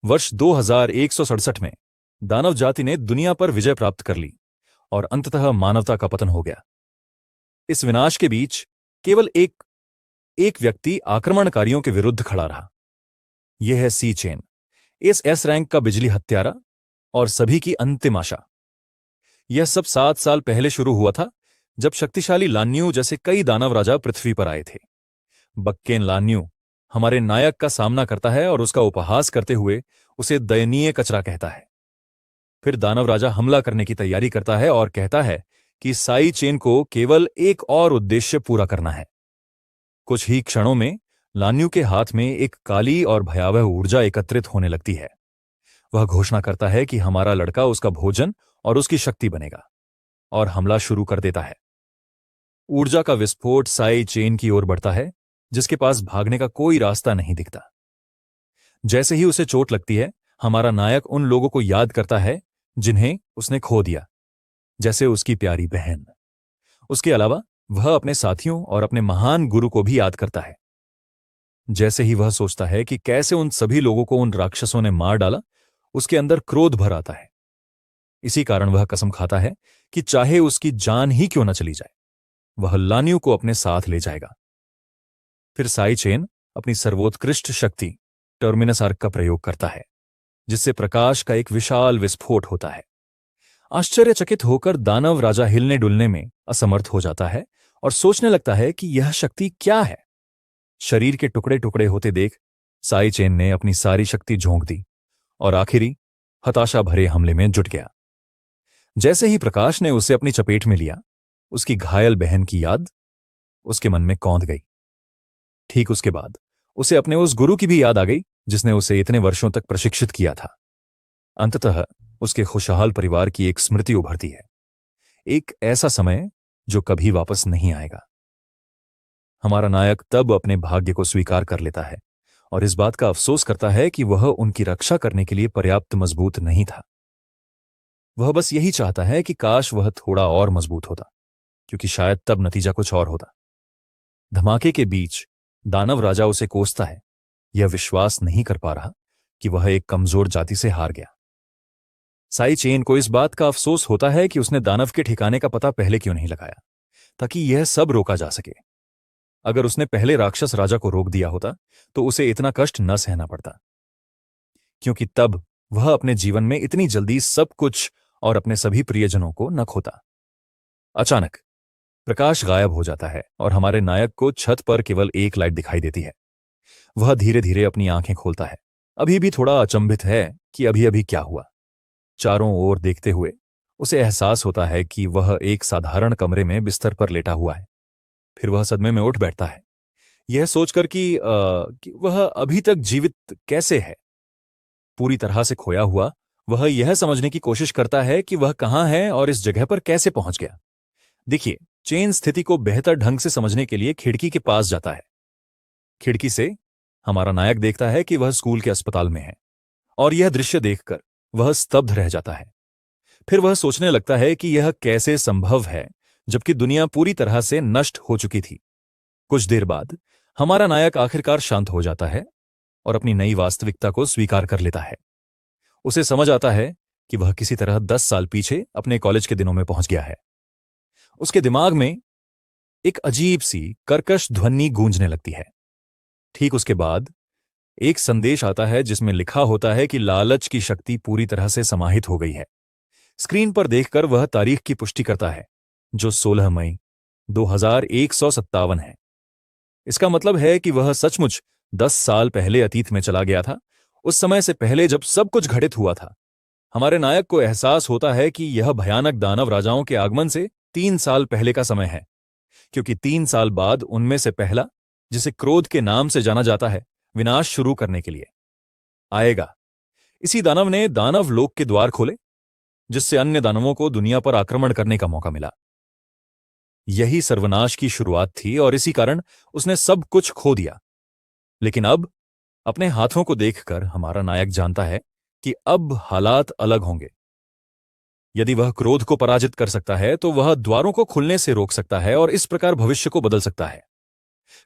वर्ष 2167 में दानव जाति ने दुनिया पर विजय प्राप्त कर ली और अंततः मानवता का पतन हो गया। इस विनाश के बीच केवल एक व्यक्ति आक्रमणकारियों के विरुद्ध खड़ा रहा। यह है सी चेन, इस एस रैंक का बिजली हत्यारा और सभी की अंतिम आशा। यह सब 7 साल पहले शुरू हुआ था, जब शक्तिशाली लान्यू जैसे कई दानव राजा पृथ्वी पर आए थे। बक्केन लान्यू हमारे नायक का सामना करता है और उसका उपहास करते हुए उसे दयनीय कचरा कहता है। फिर दानव राजा हमला करने की तैयारी करता है और कहता है कि साई चेन को केवल एक और उद्देश्य पूरा करना है। कुछ ही क्षणों में लान्यू के हाथ में एक काली और भयावह ऊर्जा एकत्रित होने लगती है। वह घोषणा करता है कि हमारा लड़का उसका भोजन और उसकी शक्ति बनेगा, और हमला शुरू कर देता है। ऊर्जा का विस्फोट साई चेन की ओर बढ़ता है, जिसके पास भागने का कोई रास्ता नहीं दिखता। जैसे ही उसे चोट लगती है, हमारा नायक उन लोगों को याद करता है जिन्हें उसने खो दिया, जैसे उसकी प्यारी बहन। उसके अलावा वह अपने साथियों और अपने महान गुरु को भी याद करता है। जैसे ही वह सोचता है कि कैसे उन सभी लोगों को उन राक्षसों ने मार डाला, उसके अंदर क्रोध भर आता है। इसी कारण वह कसम खाता है कि चाहे उसकी जान ही क्यों न चली जाए, वह लान्यू को अपने साथ ले जाएगा। फिर साई चेन अपनी सर्वोत्कृष्ट शक्ति टर्मिनस आर्क का प्रयोग करता है, जिससे प्रकाश का एक विशाल विस्फोट होता है। आश्चर्यचकित होकर दानव राजा हिलने डुलने में असमर्थ हो जाता है और सोचने लगता है कि यह शक्ति क्या है। शरीर के टुकड़े टुकड़े होते देख साई चेन ने अपनी सारी शक्ति झोंक दी और आखिरी हताशा भरे हमले में जुट गया। जैसे ही प्रकाश ने उसे अपनी चपेट में लिया, उसकी घायल बहन की याद उसके मन में कौंध गई। ठीक उसके बाद उसे अपने उस गुरु की भी याद आ गई, जिसने उसे इतने वर्षों तक प्रशिक्षित किया था। अंततः उसके खुशहाल परिवार की एक स्मृति उभरती है, एक ऐसा समय जो कभी वापस नहीं आएगा। हमारा नायक तब अपने भाग्य को स्वीकार कर लेता है और इस बात का अफसोस करता है कि वह उनकी रक्षा करने के लिए पर्याप्त मजबूत नहीं था। वह बस यही चाहता है कि काश वह थोड़ा और मजबूत होता, क्योंकि शायद तब नतीजा कुछ और होता। धमाके के बीच दानव राजा उसे कोसता है, यह विश्वास नहीं कर पा रहा कि वह एक कमजोर जाति से हार गया। साई चेन को इस बात का अफसोस होता है कि उसने दानव के ठिकाने का पता पहले क्यों नहीं लगाया, ताकि यह सब रोका जा सके। अगर उसने पहले राक्षस राजा को रोक दिया होता तो उसे इतना कष्ट न सहना पड़ता, क्योंकि तब वह अपने जीवन में इतनी जल्दी सब कुछ और अपने सभी प्रियजनों को न खोता। अचानक प्रकाश गायब हो जाता है और हमारे नायक को छत पर केवल एक लाइट दिखाई देती है। वह धीरे धीरे अपनी आंखें खोलता है, अभी भी थोड़ा अचंभित है कि अभी अभी क्या हुआ। चारों ओर देखते हुए उसे एहसास होता है कि वह एक साधारण कमरे में बिस्तर पर लेटा हुआ है। फिर वह सदमे में उठ बैठता है, यह सोचकर कि वह अभी तक जीवित कैसे है। पूरी तरह से खोया हुआ वह यह समझने की कोशिश करता है कि वह कहां है और इस जगह पर कैसे पहुंच गया। देखिए, चेन स्थिति को बेहतर ढंग से समझने के लिए खिड़की के पास जाता है। खिड़की से हमारा नायक देखता है कि वह स्कूल के अस्पताल में है, और यह दृश्य देखकर वह स्तब्ध रह जाता है। फिर वह सोचने लगता है कि यह कैसे संभव है, जबकि दुनिया पूरी तरह से नष्ट हो चुकी थी। कुछ देर बाद हमारा नायक आखिरकार शांत हो जाता है और अपनी नई वास्तविकता को स्वीकार कर लेता है। उसे समझ आता है कि वह किसी तरह 10 साल पीछे अपने कॉलेज के दिनों में पहुंच गया है। उसके दिमाग में एक अजीब सी कर्कश ध्वनि गूंजने लगती है। ठीक उसके बाद एक संदेश आता है जिसमें लिखा होता है कि लालच की शक्ति पूरी तरह से समाहित हो गई है। स्क्रीन पर देखकर वह तारीख की पुष्टि करता है, जो 16 मई 2157 है। इसका मतलब है कि वह सचमुच 10 साल पहले अतीत में चला गया था, उस समय से पहले जब सब कुछ घटित हुआ था। हमारे नायक को एहसास होता है कि यह भयानक दानव राजाओं के आगमन से 3 साल पहले का समय है, क्योंकि 3 साल बाद उनमें से पहला, जिसे क्रोध के नाम से जाना जाता है, विनाश शुरू करने के लिए आएगा। इसी दानव ने दानव लोक के द्वार खोले, जिससे अन्य दानवों को दुनिया पर आक्रमण करने का मौका मिला। यही सर्वनाश की शुरुआत थी और इसी कारण उसने सब कुछ खो दिया। लेकिन अब अपने हाथों को देखकर हमारा नायक जानता है कि अब हालात अलग होंगे। यदि वह क्रोध को पराजित कर सकता है तो वह द्वारों को खुलने से रोक सकता है और इस प्रकार भविष्य को बदल सकता है।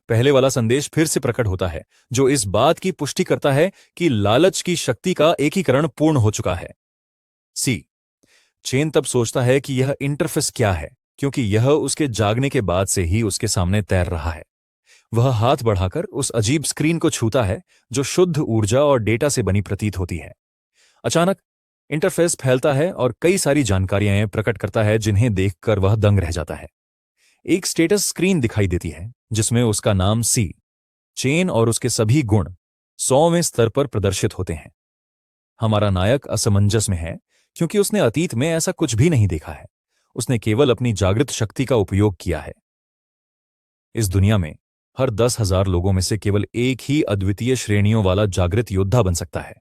पहले वाला संदेश फिर से प्रकट होता है, जो इस बात की पुष्टि करता है कि लालच की शक्ति का एकीकरण पूर्ण हो चुका है। सी। चेन तब सोचता है कि यह इंटरफेस क्या है, क्योंकि यह उसके जागने के बाद से ही उसके सामने तैर रहा है। वह हाथ बढ़ाकर उस अजीब स्क्रीन को छूता है, जो शुद्ध ऊर्जा और डेटा से बनी प्रतीत होती है। अचानक इंटरफेस फैलता है और कई सारी जानकारियां प्रकट करता है, जिन्हें देखकर वह दंग रह जाता है। एक स्टेटस स्क्रीन दिखाई देती है, जिसमें उसका नाम सी, चेन और उसके सभी गुण 100वें स्तर पर प्रदर्शित होते हैं। हमारा नायक असमंजस में है, क्योंकि उसने अतीत में ऐसा कुछ भी नहीं देखा है। उसने केवल अपनी जागृत शक्ति का उपयोग किया है। इस दुनिया में हर 10,000 लोगों में से केवल एक ही अद्वितीय श्रेणियों वाला जागृत योद्धा बन सकता है।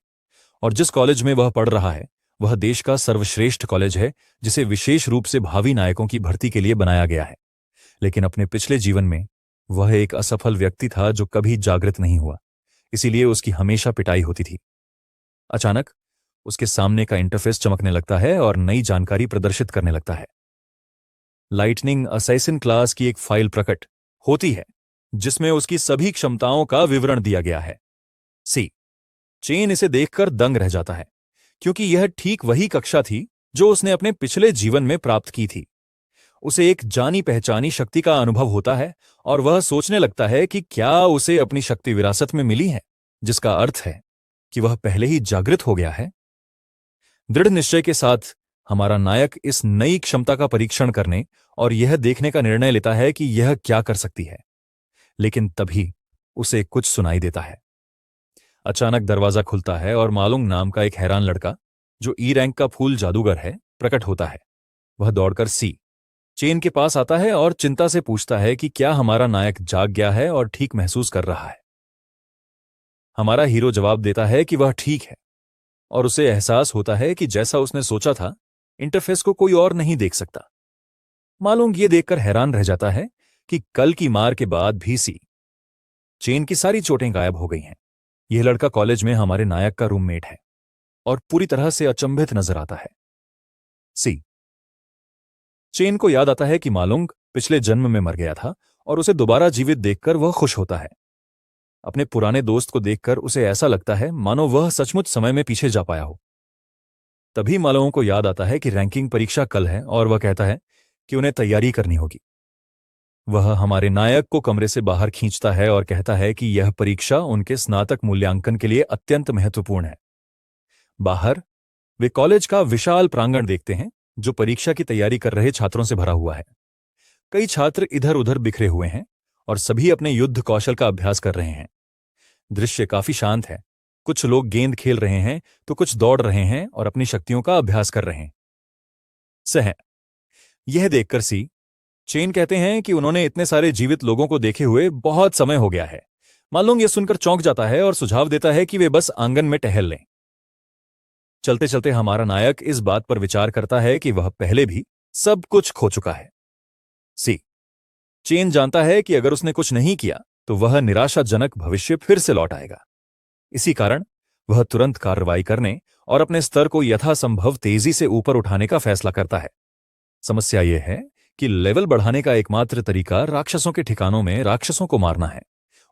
और जिस कॉलेज में वह पढ़ रहा है, वह देश का सर्वश्रेष्ठ कॉलेज है, जिसे विशेष रूप से भावी नायकों की भर्ती के लिए बनाया गया है। लेकिन अपने पिछले जीवन में वह एक असफल व्यक्ति था, जो कभी जागृत नहीं हुआ, इसीलिए उसकी हमेशा पिटाई होती थी। अचानक उसके सामने का इंटरफेस चमकने लगता है और नई जानकारी प्रदर्शित करने लगता है। लाइटनिंग असैसिन क्लास की एक फाइल प्रकट होती है, जिसमें उसकी सभी क्षमताओं का विवरण दिया गया है। सी। चेन इसे देखकर दंग रह जाता है, क्योंकि यह ठीक वही कक्षा थी जो उसने अपने पिछले जीवन में प्राप्त की थी। उसे एक जानी पहचानी शक्ति का अनुभव होता है और वह सोचने लगता है कि क्या उसे अपनी शक्ति विरासत में मिली है, जिसका अर्थ है कि वह पहले ही जागृत हो गया है। दृढ़ निश्चय के साथ हमारा नायक इस नई क्षमता का परीक्षण करने और यह देखने का निर्णय लेता है कि यह क्या कर सकती है। लेकिन तभी उसे कुछ सुनाई देता है। अचानक दरवाजा खुलता है और मालूंग नाम का एक हैरान लड़का, जो ई रैंक का फूल जादूगर है, प्रकट होता है। वह दौड़कर सी, चेन के पास आता है और चिंता से पूछता है कि क्या हमारा नायक जाग गया है और ठीक महसूस कर रहा है। हमारा हीरो जवाब देता है कि वह ठीक है, और उसे एहसास होता है कि जैसा उसने सोचा था, इंटरफेस को कोई और नहीं देख सकता। मालूंग ये देखकर हैरान रह जाता है कि कल की मार के बाद भी सी, चेन की सारी चोटें गायब हो गई हैं। यह लड़का कॉलेज में हमारे नायक का रूममेट है और पूरी तरह से अचंभित नजर आता है। सी। चेन को याद आता है कि मालूंग पिछले जन्म में मर गया था और उसे दोबारा जीवित देखकर वह खुश होता है। अपने पुराने दोस्त को देखकर उसे ऐसा लगता है मानो वह सचमुच समय में पीछे जा पाया हो। तभी मालूंग को याद आता है कि रैंकिंग परीक्षा कल है और वह कहता है कि उन्हें तैयारी करनी होगी। वह हमारे नायक को कमरे से बाहर खींचता है और कहता है कि यह परीक्षा उनके स्नातक मूल्यांकन के लिए अत्यंत महत्वपूर्ण है। बाहर वे कॉलेज का विशाल प्रांगण देखते हैं, जो परीक्षा की तैयारी कर रहे छात्रों से भरा हुआ है। कई छात्र इधर उधर बिखरे हुए हैं और सभी अपने युद्ध कौशल का अभ्यास कर रहे हैं। दृश्य काफी शांत है। कुछ लोग गेंद खेल रहे हैं तो कुछ दौड़ रहे हैं और अपनी शक्तियों का अभ्यास कर रहे हैं। सह। यह देखकर सी, चेन कहते हैं कि उन्होंने इतने सारे जीवित लोगों को देखे हुए बहुत समय हो गया है। मालूंग यह सुनकर चौंक जाता है और सुझाव देता है कि वे बस आंगन में टहल लें। चलते चलते हमारा नायक इस बात पर विचार करता है कि वह पहले भी सब कुछ खो चुका है। सी। चेन जानता है कि अगर उसने कुछ नहीं किया तो वह निराशाजनक भविष्य फिर से लौट आएगा। इसी कारण वह तुरंत कार्रवाई करने और अपने स्तर को यथासंभव तेजी से ऊपर उठाने का फैसला करता है। समस्या यह है कि लेवल बढ़ाने का एकमात्र तरीका राक्षसों के ठिकानों में राक्षसों को मारना है,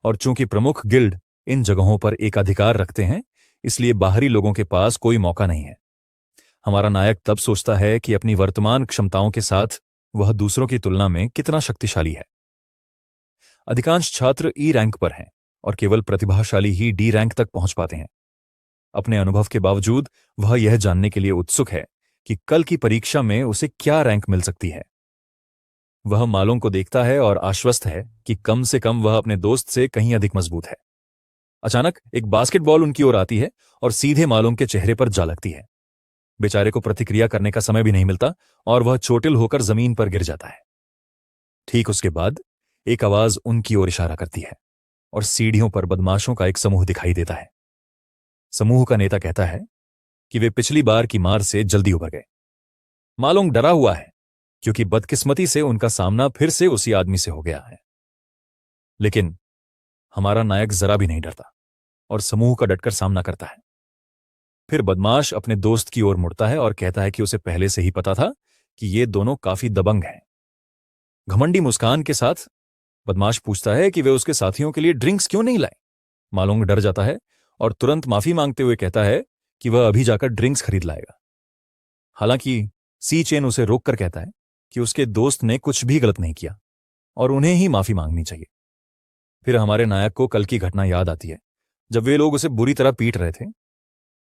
और चूंकि प्रमुख गिल्ड इन जगहों पर एक अधिकार रखते हैं, इसलिए बाहरी लोगों के पास कोई मौका नहीं है। हमारा नायक तब सोचता है कि अपनी वर्तमान क्षमताओं के साथ वह दूसरों की तुलना में कितना शक्तिशाली है। अधिकांश छात्र ई रैंक पर हैं और केवल प्रतिभाशाली ही डी रैंक तक पहुंच पाते हैं। अपने अनुभव के बावजूद वह यह जानने के लिए उत्सुक है कि कल की परीक्षा में उसे क्या रैंक मिल सकती है। वह मालूंग को देखता है और आश्वस्त है कि कम से कम वह अपने दोस्त से कहीं अधिक मजबूत है। अचानक एक बास्केटबॉल उनकी ओर आती है और सीधे मालूंग के चेहरे पर जा लगती है। बेचारे को प्रतिक्रिया करने का समय भी नहीं मिलता और वह चोटिल होकर जमीन पर गिर जाता है। ठीक उसके बाद एक आवाज उनकी ओर इशारा करती है और सीढ़ियों पर बदमाशों का एक समूह दिखाई देता है। समूह का नेता कहता है कि वे पिछली बार की मार से जल्दी उबर गए। मालूंग डरा हुआ है, क्योंकि बदकिस्मती से उनका सामना फिर से उसी आदमी से हो गया है। लेकिन हमारा नायक जरा भी नहीं डरता और समूह का डटकर सामना करता है। फिर बदमाश अपने दोस्त की ओर मुड़ता है और कहता है कि उसे पहले से ही पता था कि ये दोनों काफी दबंग हैं। घमंडी मुस्कान के साथ बदमाश पूछता है कि वे उसके साथियों के लिए ड्रिंक्स क्यों नहीं लाए। मालोंग डर जाता है और तुरंत माफी मांगते हुए कहता है कि वह अभी जाकर ड्रिंक्स खरीद लाएगा। हालांकि सी चेन उसे रोककर कहता है कि उसके दोस्त ने कुछ भी गलत नहीं किया और उन्हें ही माफी मांगनी चाहिए। फिर हमारे नायक को कल की घटना याद आती है जब वे लोग उसे बुरी तरह पीट रहे थे।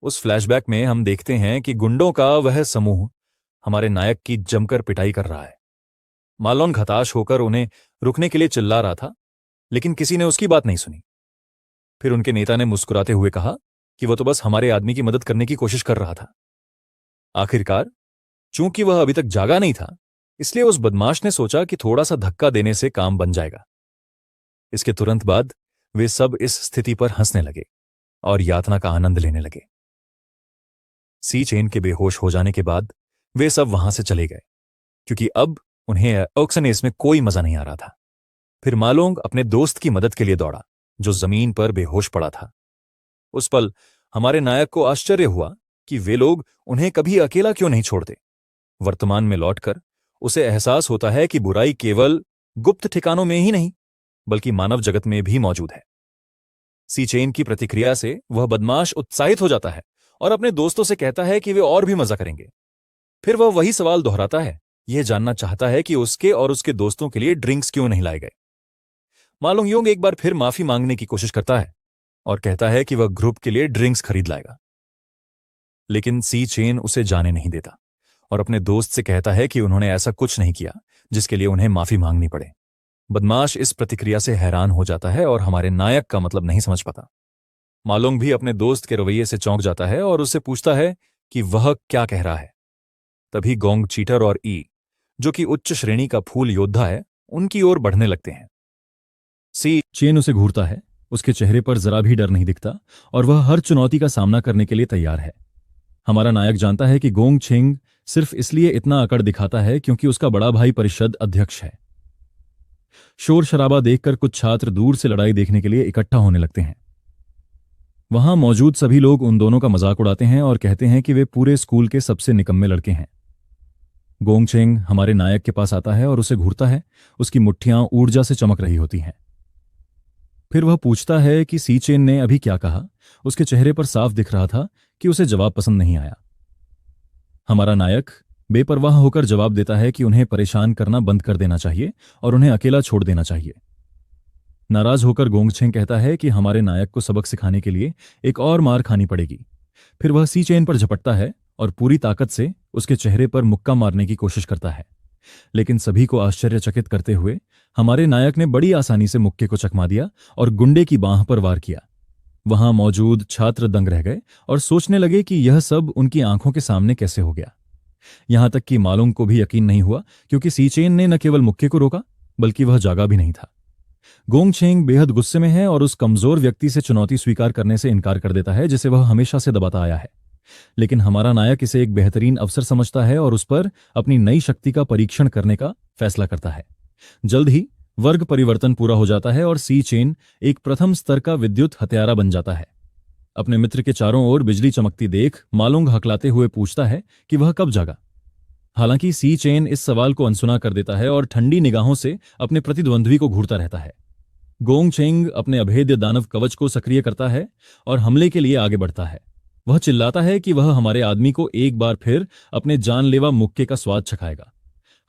उस फ्लैशबैक में हम देखते हैं कि गुंडों का वह समूह हमारे नायक की जमकर पिटाई कर रहा है। मालोंग हताश होकर उन्हें रुकने के लिए चिल्ला रहा था, लेकिन किसी ने उसकी बात नहीं सुनी। फिर उनके नेता ने मुस्कुराते हुए कहा कि वह तो बस हमारे आदमी की मदद करने की कोशिश कर रहा था। आखिरकार चूंकि वह अभी तक जागा नहीं था, इसलिए उस बदमाश ने सोचा कि थोड़ा सा धक्का देने से काम बन जाएगा। इसके तुरंत बाद वे सब इस स्थिति पर हंसने लगे और यातना का आनंद लेने लगे। सी चेन के बेहोश हो जाने के बाद वे सब वहां से चले गए, क्योंकि अब उन्हें ऑक्सनेस में कोई मजा नहीं आ रहा था। फिर मालोंग अपने दोस्त की मदद के लिए दौड़ा, जो जमीन पर बेहोश पड़ा था। उस पल हमारे नायक को आश्चर्य हुआ कि वे लोग उन्हें कभी अकेला क्यों नहीं छोड़ते। वर्तमान में लौटकर उसे एहसास होता है कि बुराई केवल गुप्त ठिकानों में ही नहीं, बल्कि मानव जगत में भी मौजूद है। सी चेन की प्रतिक्रिया से वह बदमाश उत्साहित हो जाता है और अपने दोस्तों से कहता है कि वे और भी मजा करेंगे। फिर वह वही सवाल दोहराता है, यह जानना चाहता है कि उसके और उसके दोस्तों के लिए ड्रिंक्स क्यों नहीं लाए गए। मालोंग योंग एक बार फिर माफी मांगने की कोशिश करता है और कहता है कि वह ग्रुप के लिए ड्रिंक्स खरीद लाएगा, लेकिन सी चेन उसे जाने नहीं देता और अपने दोस्त से कहता है कि उन्होंने ऐसा कुछ नहीं किया जिसके लिए उन्हें माफी मांगनी पड़े। बदमाश इस प्रतिक्रिया से हैरान हो जाता है और हमारे नायक का मतलब नहीं समझ पाता। मालोंग भी अपने दोस्त के रवैये से चौंक जाता है और उससे पूछता है कि वह क्या कह रहा है। तभी गोंग चीटर और ई, जो कि उच्च श्रेणी का फूल योद्धा है, उनकी ओर बढ़ने लगते हैं। सी चेन उसे घूरता है, उसके चेहरे पर जरा भी डर नहीं दिखता और वह हर चुनौती का सामना करने के लिए तैयार है। हमारा नायक जानता है कि गोंग छेंग सिर्फ इसलिए इतना अकड़ दिखाता है क्योंकि उसका बड़ा भाई परिषद अध्यक्ष है। शोर शराबा देखकर कुछ छात्र दूर से लड़ाई देखने के लिए इकट्ठा होने लगते हैं। वहां मौजूद सभी लोग उन दोनों का मजाक उड़ाते हैं और कहते हैं कि वे पूरे स्कूल के सबसे निकम्मे लड़के हैं। गोंग छेंग हमारे नायक के पास आता है और उसे घूरता है। उसकी मुट्ठियां ऊर्जा से चमक रही होती हैं। फिर वह पूछता है कि सी चेन ने अभी क्या कहा। उसके चेहरे पर साफ दिख रहा था कि उसे जवाब पसंद नहीं आया। हमारा नायक बेपरवाह होकर जवाब देता है कि उन्हें परेशान करना बंद कर देना चाहिए और उन्हें अकेला छोड़ देना चाहिए। नाराज होकर गोंगछेंग कहता है कि हमारे नायक को सबक सिखाने के लिए एक और मार खानी पड़ेगी। फिर वह सी चेन पर झपटता है और पूरी ताकत से उसके चेहरे पर मुक्का मारने की कोशिश करता है, लेकिन सभी को आश्चर्यचकित करते हुए हमारे नायक ने बड़ी आसानी से मुक्के को चकमा दिया और गुंडे की बांह पर वार किया। वहां मौजूद छात्र दंग रह गए और सोचने लगे कि यह सब उनकी आंखों के सामने कैसे हो गया। यहां तक कि मालोंग को भी यकीन नहीं हुआ, क्योंकि सी चेन ने न केवल मुक्के को रोका बल्कि वह जागा भी नहीं था। गोंगछेंग बेहद गुस्से में है और उस कमजोर व्यक्ति से चुनौती स्वीकार करने से इनकार कर देता है जिसे वह हमेशा से दबाता आया है। लेकिन हमारा नायक इसे एक बेहतरीन अवसर समझता है और उस पर अपनी नई शक्ति का परीक्षण करने का फैसला करता है। जल्द ही वर्ग परिवर्तन पूरा हो जाता है और सी चेन एक प्रथम स्तर का विद्युत हत्यारा बन जाता है। अपने मित्र के चारों ओर बिजली चमकती देख मालोंग हकलाते हुए पूछता है कि वह कब जागा। हालांकि सी चेन इस सवाल को अनसुना कर देता है और ठंडी निगाहों से अपने प्रतिद्वंद्वी को घूरता रहता है। गोंगछेंग अपने अभेद्य दानव कवच को सक्रिय करता है और हमले के लिए आगे बढ़ता है। वह चिल्लाता है कि वह हमारे आदमी को एक बार फिर अपने जानलेवा मुक्के का स्वाद चखाएगा।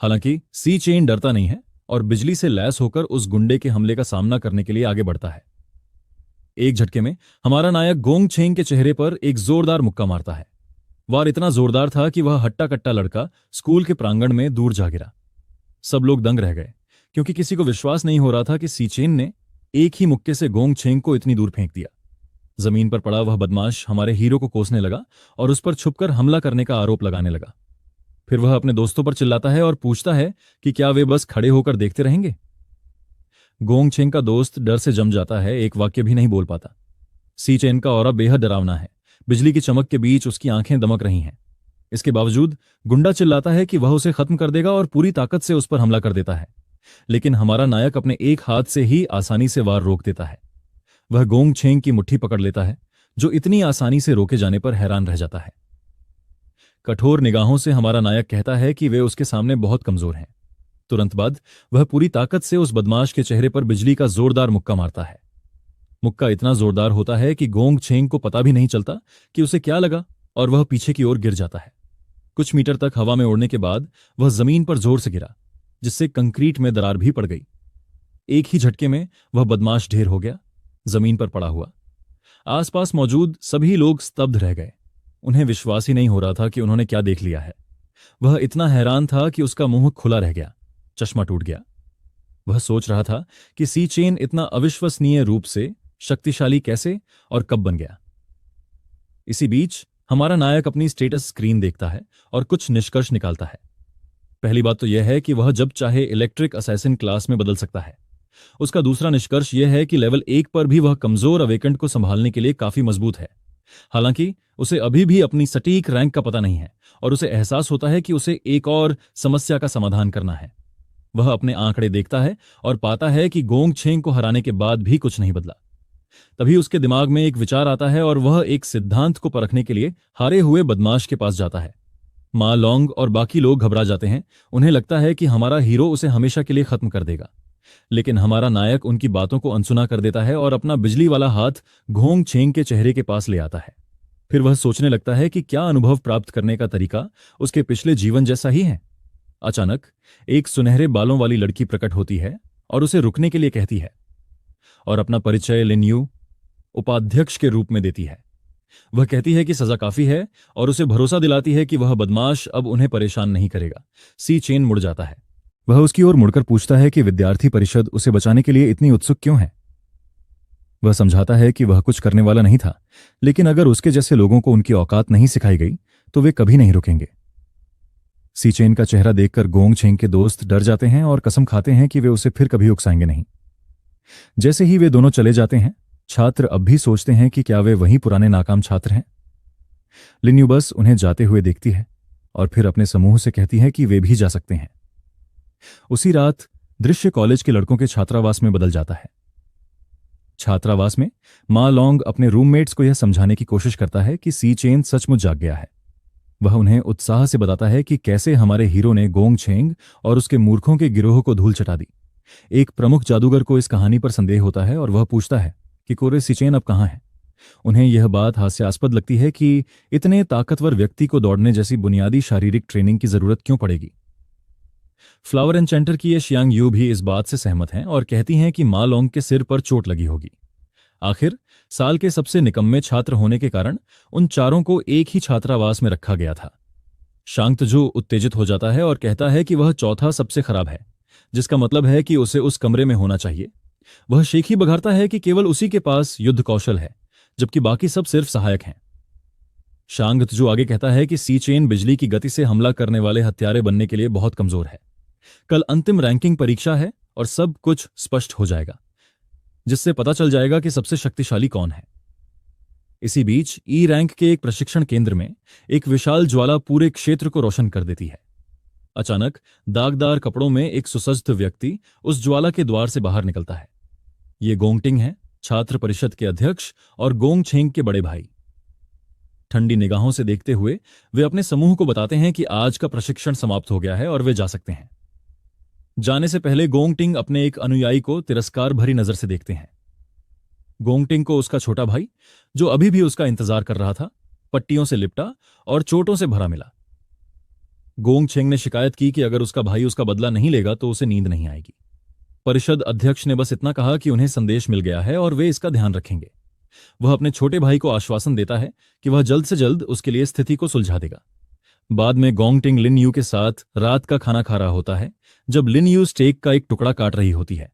हालांकि सी चेन डरता नहीं है और बिजली से लैस होकर उस गुंडे के हमले का सामना करने के लिए आगे बढ़ता है। एक झटके में हमारा नायक गोंगछेंग के चेहरे पर एक जोरदार मुक्का मारता है। वार इतना जोरदार था कि वह हट्टा कट्टा लड़का स्कूल के प्रांगण में दूर जा गिरा। सब लोग दंग रह गए, क्योंकि किसी को विश्वास नहीं हो रहा था कि सी चेन ने एक ही मुक्के से गोंगछेंग को इतनी दूर फेंक दिया। जमीन पर पड़ा वह बदमाश हमारे हीरो को कोसने लगा और उस पर छुपकर हमला करने का आरोप लगाने लगा। फिर वह अपने दोस्तों पर चिल्लाता है और पूछता है कि क्या वे बस खड़े होकर देखते रहेंगे। गोंगछेंग का दोस्त डर से जम जाता है, एक वाक्य भी नहीं बोल पाता। सी चेन का ऑरा बेहद डरावना है। बिजली की चमक के बीच उसकी आंखें दमक रही हैं। इसके बावजूद गुंडा चिल्लाता है कि वह उसे खत्म कर देगा और पूरी ताकत से उस पर हमला कर देता है, लेकिन हमारा नायक अपने एक हाथ से ही आसानी से वार रोक देता है। वह गोंगछेंग की मुट्ठी पकड़ लेता है, जो इतनी आसानी से रोके जाने पर हैरान रह जाता है। कठोर निगाहों से हमारा नायक कहता है कि वे उसके सामने बहुत कमजोर हैं। तुरंत बाद वह पूरी ताकत से उस बदमाश के चेहरे पर बिजली का जोरदार मुक्का मारता है। मुक्का इतना जोरदार होता है कि गोंग छेंग को पता भी नहीं चलता कि उसे क्या लगा और वह पीछे की ओर गिर जाता है। कुछ मीटर तक हवा में उड़ने के बाद वह जमीन पर जोर से गिरा, जिससे कंक्रीट में दरार भी पड़ गई। एक ही झटके में वह बदमाश ढेर हो गया, जमीन पर पड़ा हुआ। आसपास मौजूद सभी लोग स्तब्ध रह गए। उन्हें विश्वास ही नहीं हो रहा था कि उन्होंने क्या देख लिया है। वह इतना हैरान था कि उसका मुंह खुला रह गया, चश्मा टूट गया। वह सोच रहा था कि सी चेन इतना अविश्वसनीय रूप से शक्तिशाली कैसे और कब बन गया। इसी बीच हमारा नायक अपनी स्टेटस स्क्रीन देखता है और कुछ निष्कर्ष निकालता है। पहली बात तो यह है कि वह जब चाहे इलेक्ट्रिक असैसिन क्लास में बदल सकता है। उसका दूसरा निष्कर्ष यह है कि लेवल 1 पर भी वह कमजोर अवेकेंट को संभालने के लिए काफी मजबूत है। हालांकि उसे अभी भी अपनी सटीक रैंक का पता नहीं है और उसे एहसास होता है कि उसे एक और समस्या का समाधान करना है। वह अपने आंकड़े देखता है और पाता है कि गोंग छेंग को हराने के बाद भी कुछ नहीं बदला। तभी उसके दिमाग में एक विचार आता है और वह एक सिद्धांत को परखने के लिए हारे हुए बदमाश के पास जाता है। मां लॉन्ग और बाकी लोग घबरा जाते हैं। उन्हें लगता है कि हमारा हीरो उसे हमेशा के लिए खत्म कर देगा, लेकिन हमारा नायक उनकी बातों को अनसुना कर देता है और अपना बिजली वाला हाथ गोंग छेंग के चेहरे के पास ले आता है। फिर वह सोचने लगता है कि क्या अनुभव प्राप्त करने का तरीका उसके पिछले जीवन जैसा ही है। अचानक एक सुनहरे बालों वाली लड़की प्रकट होती है और उसे रुकने के लिए कहती है और अपना परिचय लिन यू उपाध्यक्ष के रूप में देती है। वह कहती है कि सजा काफी है और उसे भरोसा दिलाती है कि वह बदमाश अब उन्हें परेशान नहीं करेगा। सी चेन मुड़ जाता है। वह उसकी ओर मुड़कर पूछता है कि विद्यार्थी परिषद उसे बचाने के लिए इतनी उत्सुक क्यों है। वह समझाता है कि वह कुछ करने वाला नहीं था, लेकिन अगर उसके जैसे लोगों को उनकी औकात नहीं सिखाई गई तो वे कभी नहीं रुकेंगे। सी चेन का चेहरा देखकर गोंग छेंग के दोस्त डर जाते हैं और कसम खाते हैं कि वे उसे फिर कभी उकसाएंगे नहीं। जैसे ही वे दोनों चले जाते हैं, छात्र अब भी सोचते हैं कि क्या वे वही पुराने नाकाम छात्र हैं। लिन यू बस उन्हें जाते हुए देखती है और फिर अपने समूह से कहती है कि वे भी जा सकते हैं। उसी रात दृश्य कॉलेज के लड़कों के छात्रावास में बदल जाता है। छात्रावास में मां लॉन्ग अपने रूममेट्स को यह समझाने की कोशिश करता है कि सी चेन सचमुच जाग गया है। वह उन्हें उत्साह से बताता है कि कैसे हमारे हीरो ने गोंग छेंग और उसके मूर्खों के गिरोह को धूल चटा दी। एक प्रमुख जादूगर को इस कहानी पर संदेह होता है और वह पूछता है कि कोरे सी चेन अब कहाँ है। उन्हें यह बात हास्यास्पद लगती है कि इतने ताकतवर व्यक्ति को दौड़ने जैसी बुनियादी शारीरिक ट्रेनिंग की जरूरत क्यों पड़ेगी। फ्लावर एन्चेंटर की ये शियांग यू भी इस बात से सहमत हैं और कहती हैं कि मां लॉन्ग के सिर पर चोट लगी होगी। आखिर साल के सबसे निकम्मे छात्र होने के कारण उन चारों को एक ही छात्रावास में रखा गया था। शांगतजू उत्तेजित हो जाता है और कहता है कि वह चौथा सबसे खराब है, जिसका मतलब है कि उसे उस कमरे में होना चाहिए। वह शेखी बघारता है कि केवल उसी के पास युद्ध कौशल है, जबकि बाकी सब सिर्फ सहायक हैं। शांगतजू आगे कहता है कि सी चेन बिजली की गति से हमला करने वाले हत्यारे बनने के लिए बहुत कमजोर है। कल अंतिम रैंकिंग परीक्षा है और सब कुछ स्पष्ट हो जाएगा, जिससे पता चल जाएगा कि सबसे शक्तिशाली कौन है। इसी बीच ई रैंक के एक प्रशिक्षण केंद्र में एक विशाल ज्वाला पूरे क्षेत्र को रोशन कर देती है। अचानक दागदार कपड़ों में एक सुसज्जित व्यक्ति उस ज्वाला के द्वार से बाहर निकलता है। ये गोंगटिंग है, छात्र परिषद के अध्यक्ष और गोंग छेंग के बड़े भाई। ठंडी निगाहों से देखते हुए वे अपने समूह को बताते हैं कि आज का प्रशिक्षण समाप्त हो गया है और वे जा सकते हैं। जाने से पहले गोंगटिंग अपने एक अनुयायी को तिरस्कार भरी नजर से देखते हैं। गोंगटिंग को उसका छोटा भाई, जो अभी भी उसका इंतजार कर रहा था, पट्टियों से लिपटा और चोटों से भरा मिला। गोंग छेंग ने शिकायत की कि अगर उसका भाई उसका बदला नहीं लेगा तो उसे नींद नहीं आएगी। परिषद अध्यक्ष ने बस इतना कहा कि उन्हें संदेश मिल गया है और वे इसका ध्यान रखेंगे। वह अपने छोटे भाई को आश्वासन देता है कि वह जल्द से जल्द उसके लिए स्थिति को सुलझा देगा। बाद में गोंगटिंग लिन यू के साथ रात का खाना खा रहा होता है, जब लिन यू स्टेक का एक टुकड़ा काट रही होती है।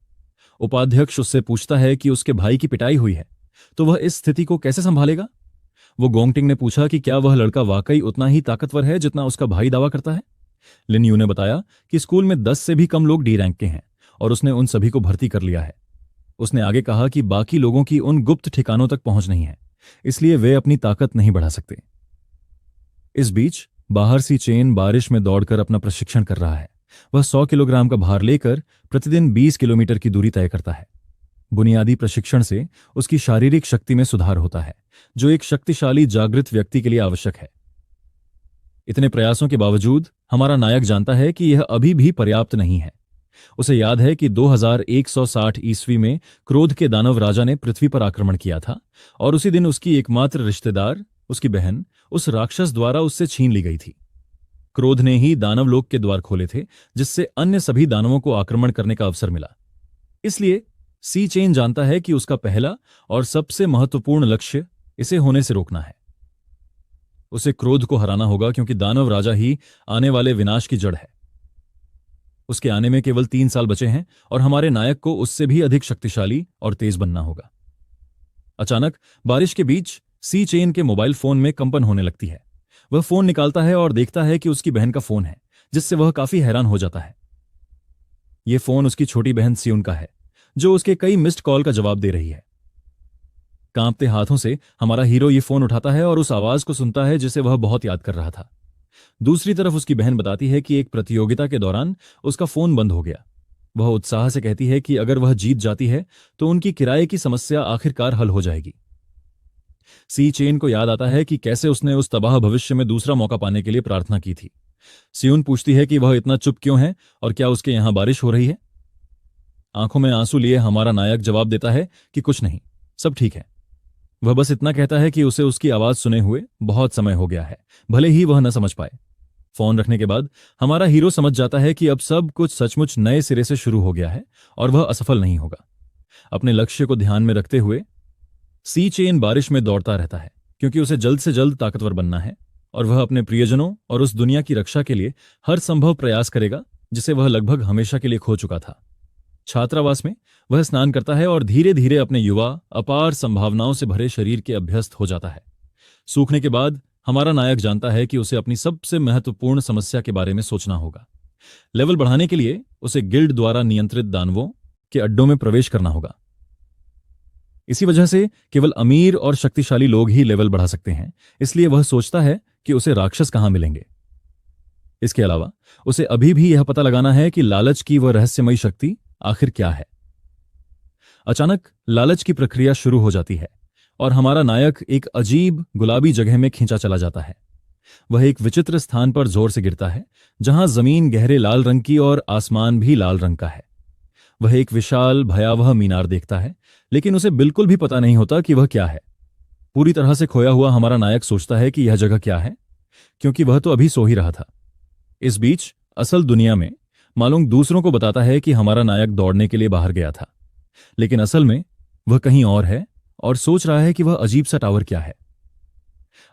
उपाध्यक्ष उससे पूछता है कि उसके भाई की पिटाई हुई है तो वह इस स्थिति को कैसे संभालेगा। वो गोंगटिंग ने पूछा कि क्या वह लड़का वाकई उतना ही ताकतवर है जितना उसका भाई दावा करता है। लिन यू ने बताया कि स्कूल में 10 से भी कम लोग डी रैंक के हैं और उसने उन सभी को भर्ती कर लिया है। उसने आगे कहा कि बाकी लोगों की उन गुप्त ठिकानों तक पहुंच नहीं है, इसलिए वे अपनी ताकत नहीं बढ़ा सकते। इस बीच बाहर सी चेन बारिश में दौड़कर अपना प्रशिक्षण कर रहा है। वह 100 किलोग्राम का भार लेकर प्रतिदिन 20 किलोमीटर की दूरी तय करता है। बुनियादी प्रशिक्षण से उसकी शारीरिक शक्ति में सुधार होता है, जो एक शक्तिशाली जागृत व्यक्ति के लिए आवश्यक है। इतने प्रयासों के बावजूद हमारा नायक जानता है कि यह अभी भी पर्याप्त नहीं है। उसे याद है कि 2160 ईस्वी में क्रोध के दानव राजा ने पृथ्वी पर आक्रमण किया था और उसी दिन उसकी एकमात्र रिश्तेदार, उसकी बहन, उस राक्षस द्वारा उससे छीन ली गई थी। क्रोध ने ही दानवलोक के द्वार खोले थे, जिससे अन्य सभी दानवों को आक्रमण करने का अवसर मिला। इसलिए सी चेन जानता है कि उसका पहला और सबसे महत्वपूर्ण लक्ष्य इसे होने से रोकना है। उसे क्रोध को हराना होगा, क्योंकि दानव राजा ही आने वाले विनाश की जड़ है। उसके आने में केवल 3 साल बचे हैं और हमारे नायक को उससे भी अधिक शक्तिशाली और तेज बनना होगा। अचानक बारिश के बीच सी चेन के मोबाइल फोन में कंपन होने लगती है। वह फोन निकालता है और देखता है कि उसकी बहन का फोन है, जिससे वह काफी हैरान हो जाता है। यह फोन उसकी छोटी बहन सियुन का है, जो उसके कई मिस्ड कॉल का जवाब दे रही है। कांपते हाथों से हमारा हीरो ये फोन उठाता है और उस आवाज को सुनता है जिसे वह बहुत याद कर रहा था। दूसरी तरफ उसकी बहन बताती है कि एक प्रतियोगिता के दौरान उसका फोन बंद हो गया। वह उत्साह से कहती है कि अगर वह जीत जाती है तो उनकी किराए की समस्या आखिरकार हल हो जाएगी। सी चेन को याद आता है कि कैसे उसने उस तबाह भविष्य में दूसरा मौका पाने के लिए प्रार्थना की थी। सियुन पूछती है कि वह इतना चुप क्यों है और क्या उसके यहां बारिश हो रही है। आंखों में आंसू लिए हमारा नायक जवाब देता है कि कुछ नहीं, सब ठीक है। वह बस इतना कहता है कि उसे उसकी आवाज सुने हुए बहुत समय हो गया है, भले ही वह न समझ पाए। फोन रखने के बाद हमारा हीरो समझ जाता है कि अब सब कुछ सचमुच नए सिरे से शुरू हो गया है और वह असफल नहीं होगा। अपने लक्ष्य को ध्यान में रखते हुए सी चेन बारिश में दौड़ता रहता है, क्योंकि उसे जल्द से जल्द ताकतवर बनना है और वह अपने प्रियजनों और उस दुनिया की रक्षा के लिए हर संभव प्रयास करेगा जिसे वह लगभग हमेशा के लिए खो चुका था। छात्रावास में वह स्नान करता है और धीरे धीरे अपने युवा, अपार संभावनाओं से भरे शरीर के अभ्यस्त हो जाता है। सूखने के बाद हमारा नायक जानता है कि उसे अपनी सबसे महत्वपूर्ण समस्या के बारे में सोचना होगा। लेवल बढ़ाने के लिए उसे गिल्ड द्वारा नियंत्रित दानवों के अड्डों में प्रवेश करना होगा। इसी वजह से केवल अमीर और शक्तिशाली लोग ही लेवल बढ़ा सकते हैं, इसलिए वह सोचता है कि उसे राक्षस कहां मिलेंगे। इसके अलावा उसे अभी भी यह पता लगाना है कि लालच की वह रहस्यमयी शक्ति आखिर क्या है। अचानक लालच की प्रक्रिया शुरू हो जाती है और हमारा नायक एक अजीब गुलाबी जगह में खींचा चला जाता है। वह एक विचित्र स्थान पर जोर से गिरता है, जहां जमीन गहरे लाल रंग की और आसमान भी लाल रंग का है। वह एक विशाल भयावह मीनार देखता है, लेकिन उसे बिल्कुल भी पता नहीं होता कि वह क्या है। पूरी तरह से खोया हुआ हमारा नायक सोचता है कि यह जगह क्या है, क्योंकि वह तो अभी सो ही रहा था। इस बीच असल दुनिया में मालूम दूसरों को बताता है कि हमारा नायक दौड़ने के लिए बाहर गया था, लेकिन असल में वह कहीं और है और सोच रहा है कि वह अजीब सा टावर क्या है।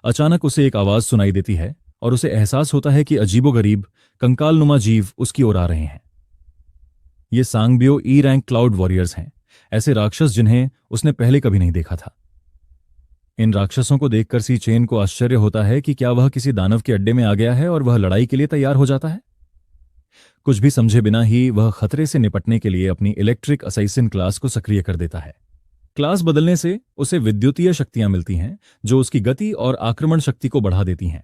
अचानक उसे एक आवाज सुनाई देती है और उसे एहसास होता है कि अजीबोगरीब कंकालनुमा जीव उसकी ओर आ रहे हैं। ये सांगबियो ई रैंक क्लाउड वॉरियर्स हैं, ऐसे राक्षस जिन्हें उसने पहले कभी नहीं देखा था। इन राक्षसों को देखकर सी चेन को आश्चर्य होता है कि क्या वह किसी दानव के अड्डे में आ गया है और वह लड़ाई के लिए तैयार हो जाता है। कुछ भी समझे बिना ही वह खतरे से निपटने के लिए अपनी इलेक्ट्रिक असैसिन क्लास को सक्रिय कर देता है। क्लास बदलने से उसे विद्युतीय शक्तियां मिलती हैं, जो उसकी गति और आक्रमण शक्ति को बढ़ा देती हैं।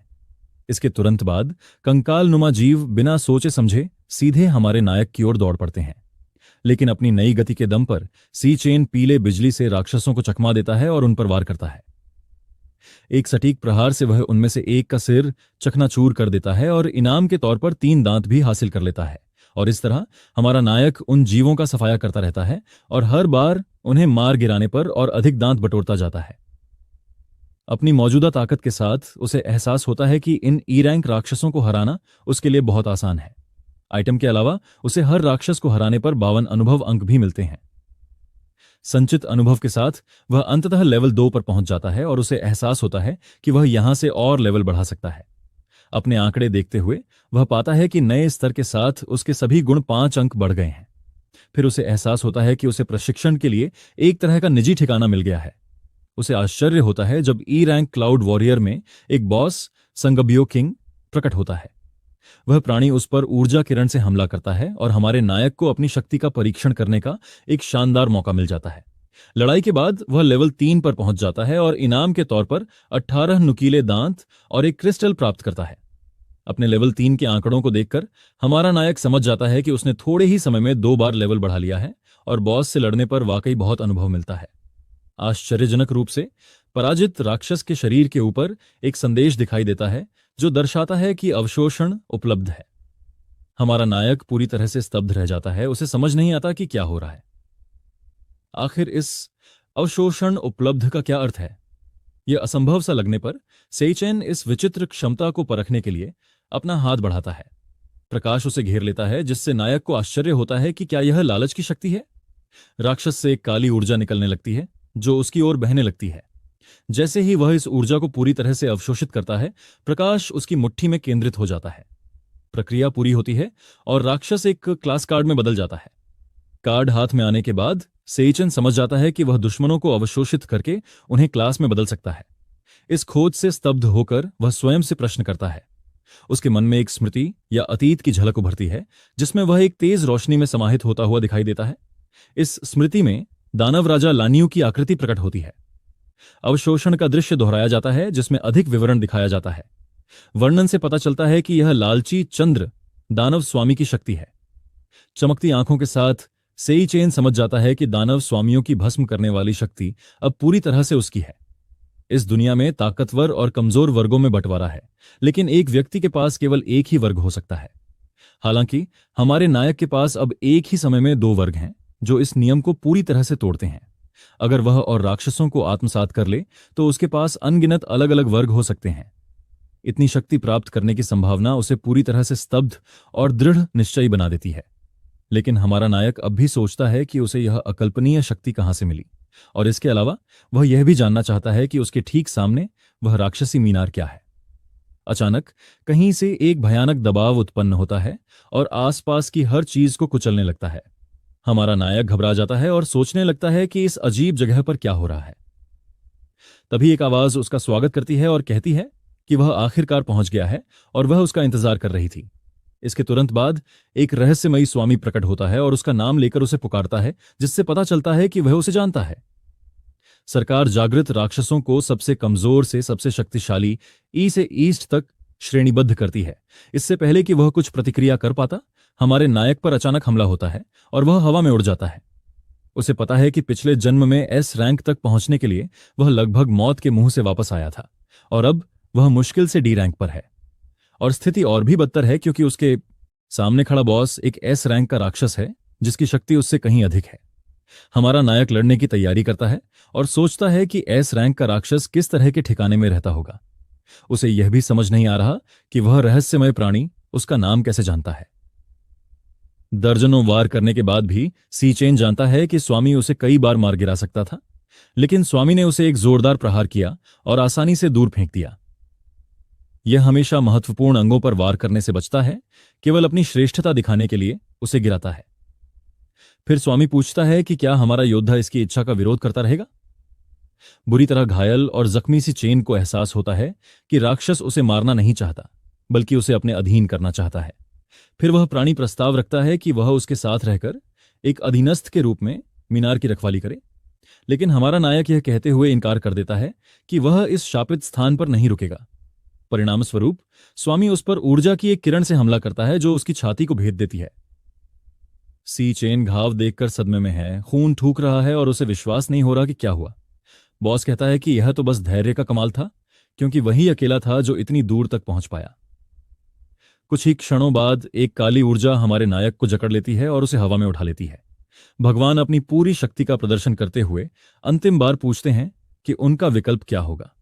इसके तुरंत बाद कंकालनुमा जीव बिना सोचे समझे सीधे हमारे नायक की ओर दौड़ पड़ते हैं, लेकिन अपनी नई गति के दम पर सी चेन पीले बिजली से राक्षसों को चकमा देता है और उन पर वार करता है। एक सटीक प्रहार से वह उनमें से एक का सिर चकनाचूर कर देता है और इनाम के तौर पर 3 दांत भी हासिल कर लेता है। और इस तरह हमारा नायक उन जीवों का सफाया करता रहता है और हर बार उन्हें मार गिराने पर और अधिक दांत बटोरता जाता है। अपनी मौजूदा ताकत के साथ उसे एहसास होता है कि इन ई रैंक राक्षसों को हराना उसके लिए बहुत आसान है। आइटम के अलावा उसे हर राक्षस को हराने पर 52 अनुभव अंक भी मिलते हैं। संचित अनुभव के साथ वह अंततः लेवल 2 पर पहुंच जाता है और उसे एहसास होता है कि वह यहां से और लेवल बढ़ा सकता है। अपने आंकड़े देखते हुए वह पाता है कि नए स्तर के साथ उसके सभी गुण 5 अंक बढ़ गए हैं। फिर उसे एहसास होता है कि उसे प्रशिक्षण के लिए एक तरह का निजी ठिकाना मिल गया है। उसे आश्चर्य होता है जब ई रैंक क्लाउड वॉरियर में एक बॉस संगबियो किंग प्रकट होता है। वह प्राणी उस पर ऊर्जा किरण से हमला करता है और हमारे नायक को अपनी शक्ति का परीक्षण करने का एक शानदार मौका मिल जाता है। लड़ाई के बाद वह लेवल 3 पर पहुंच जाता है और इनाम के तौर पर 18 नुकीले दांत और एक क्रिस्टल प्राप्त करता है। अपने लेवल 3 के आंकड़ों को देखकर हमारा नायक समझ जाता है कि उसने थोड़े ही समय में 2 बार लेवल बढ़ा लिया है और बॉस से लड़ने पर वाकई बहुत अनुभव मिलता है। आश्चर्यजनक रूप से पराजित राक्षस के शरीर के ऊपर एक संदेश दिखाई देता है जो दर्शाता है कि अवशोषण उपलब्ध है। हमारा नायक पूरी तरह से स्तब्ध रह जाता है, उसे समझ नहीं आता कि क्या हो रहा है। आखिर इस अवशोषण उपलब्ध का क्या अर्थ है? यह असंभव सा लगने पर सेइचेन इस विचित्र क्षमता को परखने के लिए अपना हाथ बढ़ाता है। प्रकाश उसे घेर लेता है, जिससे नायक को आश्चर्य होता है कि क्या यह लालच की शक्ति है। राक्षस से एक काली ऊर्जा निकलने लगती है जो उसकी ओर बहने लगती है। जैसे ही वह इस ऊर्जा को पूरी तरह से अवशोषित करता है, प्रकाश उसकी मुट्ठी में केंद्रित हो जाता है। प्रक्रिया पूरी होती है और राक्षस एक क्लास कार्ड में बदल जाता है। कार्ड हाथ में आने के बाद सेइचन समझ जाता है कि वह दुश्मनों को अवशोषित करके उन्हें क्लास में बदल सकता है। इस खोज से स्तब्ध होकर वह स्वयं से प्रश्न करता है। उसके मन में एक स्मृति या अतीत की झलक उभरती है, जिसमें वह एक तेज रोशनी में समाहित होता हुआ दिखाई देता है। इस स्मृति में दानव राजा लानियू की आकृति प्रकट होती है। अवशोषण का दृश्य दोहराया जाता है, जिसमें अधिक विवरण दिखाया जाता है। वर्णन से पता चलता है कि यह लालची चंद्र दानव स्वामी की शक्ति है। चमकती आंखों के साथ सेइचेन समझ जाता है कि दानव स्वामियों की भस्म करने वाली शक्ति अब पूरी तरह से उसकी है। इस दुनिया में ताकतवर और कमजोर वर्गों में बंटवारा है, लेकिन एक व्यक्ति के पास केवल एक ही वर्ग हो सकता है। हालांकि हमारे नायक के पास अब एक ही समय में दो वर्ग हैं जो इस नियम को पूरी तरह से तोड़ते हैं। अगर वह और राक्षसों को आत्मसात कर ले तो उसके पास अनगिनत अलग अलग वर्ग हो सकते हैं। इतनी शक्ति प्राप्त करने की संभावना उसे पूरी तरह से स्तब्ध और दृढ़ निश्चयी बना देती है। लेकिन हमारा नायक अब भी सोचता है कि उसे यह अकल्पनीय शक्ति कहां से मिली, और इसके अलावा वह यह भी जानना चाहता है कि उसके ठीक सामने वह राक्षसी मीनार क्या है। अचानक कहीं से एक भयानक दबाव उत्पन्न होता है और आसपास की हर चीज को कुचलने लगता है। हमारा नायक घबरा जाता है और सोचने लगता है कि इस अजीब जगह पर क्या हो रहा है। तभी एक आवाज उसका स्वागत करती है और कहती है कि वह आखिरकार पहुंच गया है और वह उसका इंतजार कर रही थी। इसके तुरंत बाद एक रहस्यमयी स्वामी प्रकट होता है और उसका नाम लेकर उसे पुकारता है, जिससे पता चलता है कि वह उसे जानता है। सरकार जागृत राक्षसों को सबसे कमजोर से सबसे शक्तिशाली ई से ईस्ट तक श्रेणीबद्ध करती है। इससे पहले कि वह कुछ प्रतिक्रिया कर पाता, हमारे नायक पर अचानक हमला होता है और वह हवा में उड़ जाता है। उसे पता है कि पिछले जन्म में एस रैंक तक पहुंचने के लिए वह लगभग मौत के मुंह से वापस आया था और अब वह मुश्किल से डी रैंक पर है। और स्थिति और भी बदतर है क्योंकि उसके सामने खड़ा बॉस एक एस रैंक का राक्षस है जिसकी शक्ति उससे कहीं अधिक है। हमारा नायक लड़ने की तैयारी करता है और सोचता है कि एस रैंक का राक्षस किस तरह के ठिकाने में रहता होगा। उसे यह भी समझ नहीं आ रहा कि वह रहस्यमय प्राणी उसका नाम कैसे जानता है। दर्जनों वार करने के बाद भी सीचेन जानता है कि स्वामी उसे कई बार मार गिरा सकता था, लेकिन स्वामी ने उसे एक जोरदार प्रहार किया और आसानी से दूर फेंक दिया। यह हमेशा महत्वपूर्ण अंगों पर वार करने से बचता है, केवल अपनी श्रेष्ठता दिखाने के लिए उसे गिराता है। फिर स्वामी पूछता है कि क्या हमारा योद्धा इसकी इच्छा का विरोध करता रहेगा। बुरी तरह घायल और जख्मी सी चेन को एहसास होता है कि राक्षस उसे मारना नहीं चाहता, बल्कि उसे अपने अधीन करना चाहता है। फिर वह प्राणी प्रस्ताव रखता है कि वह उसके साथ रहकर एक अधीनस्थ के रूप में मीनार की रखवाली करे, लेकिन हमारा नायक यह कहते हुए इनकार कर देता है कि वह इस शापित स्थान पर नहीं रुकेगा। परिणाम स्वरूप स्वामी उस पर ऊर्जा की एक किरण से हमला करता है जो उसकी छाती को भेद देती है। सी चेन घाव देखकर सदमे में है, खून ठूक रहा है और उसे विश्वास नहीं हो रहा कि क्या हुआ। बॉस कहता है कि यह तो बस धैर्य का कमाल था, क्योंकि वही अकेला था जो इतनी दूर तक पहुंच पाया। कुछ ही क्षणों बाद एक काली ऊर्जा हमारे नायक को जकड़ लेती है और उसे हवा में उठा लेती है। भगवान अपनी पूरी शक्ति का प्रदर्शन करते हुए अंतिम बार पूछते हैं कि उनका विकल्प क्या होगा।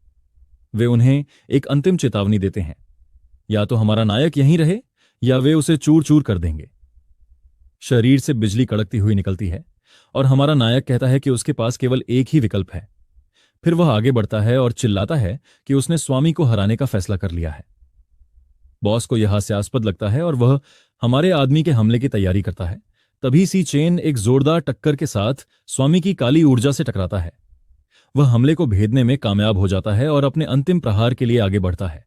वे उन्हें एक अंतिम चेतावनी देते हैं, या तो हमारा नायक यहीं रहे या वे उसे चूर चूर कर देंगे। शरीर से बिजली कड़कती हुई निकलती है और हमारा नायक कहता है कि उसके पास केवल एक ही विकल्प है। फिर वह आगे बढ़ता है और चिल्लाता है कि उसने स्वामी को हराने का फैसला कर लिया है। बॉस को यह हास्यास्पद लगता है और वह हमारे आदमी के हमले की तैयारी करता है। तभी सी चेन एक जोरदार टक्कर के साथ स्वामी की काली ऊर्जा से टकराता है। वह हमले को भेदने में कामयाब हो जाता है और अपने अंतिम प्रहार के लिए आगे बढ़ता है।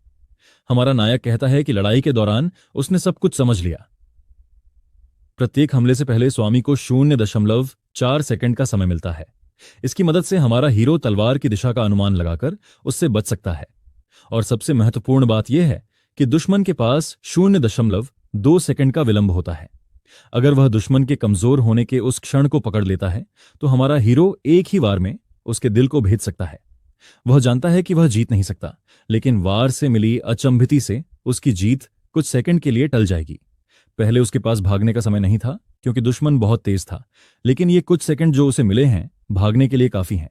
हमारा नायक कहता है कि लड़ाई के दौरान उसने सब कुछ समझ लिया। प्रत्येक हमले से पहले स्वामी को 0.4 सेकंड का समय मिलता है। इसकी मदद से हमारा हीरो तलवार की दिशा का अनुमान लगाकर उससे बच सकता है। और सबसे महत्वपूर्ण बात यह है कि दुश्मन के पास 0.2 सेकंड का विलंब होता है। अगर वह दुश्मन के कमजोर होने के उस क्षण को पकड़ लेता है तो हमारा हीरो एक ही वार में उसके दिल को भेद सकता है। वह जानता है कि वह जीत नहीं सकता, लेकिन वार से मिली अचंभिती से उसकी जीत कुछ सेकंड के लिए टल जाएगी। पहले उसके पास भागने का समय नहीं था क्योंकि दुश्मन बहुत तेज था, लेकिन ये कुछ सेकंड जो उसे मिले हैं भागने के लिए काफी हैं।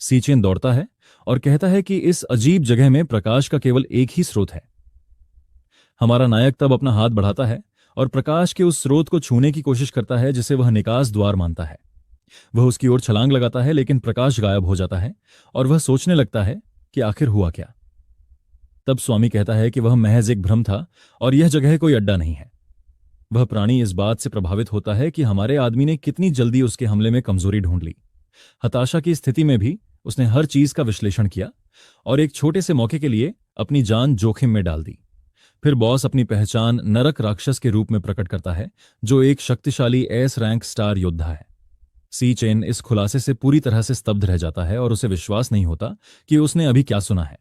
सीचेन दौड़ता है और कहता है कि इस अजीब जगह में प्रकाश का केवल एक ही स्रोत है। हमारा नायक तब अपना हाथ बढ़ाता है और प्रकाश के उस स्रोत को छूने की कोशिश करता है जिसे वह निकास द्वार मानता है। वह उसकी ओर छलांग लगाता है, लेकिन प्रकाश गायब हो जाता है और वह सोचने लगता है कि आखिर हुआ क्या। तब स्वामी कहता है कि वह महज एक भ्रम था और यह जगह कोई अड्डा नहीं है। वह प्राणी इस बात से प्रभावित होता है कि हमारे आदमी ने कितनी जल्दी उसके हमले में कमजोरी ढूंढ ली। हताशा की स्थिति में भी उसने हर चीज का विश्लेषण किया और एक छोटे से मौके के लिए अपनी जान जोखिम में डाल दी। फिर बॉस अपनी पहचान नरक राक्षस के रूप में प्रकट करता है, जो एक शक्तिशाली एस रैंक स्टार योद्धा है। सी चेन इस खुलासे से पूरी तरह से स्तब्ध रह जाता है और उसे विश्वास नहीं होता कि उसने अभी क्या सुना है।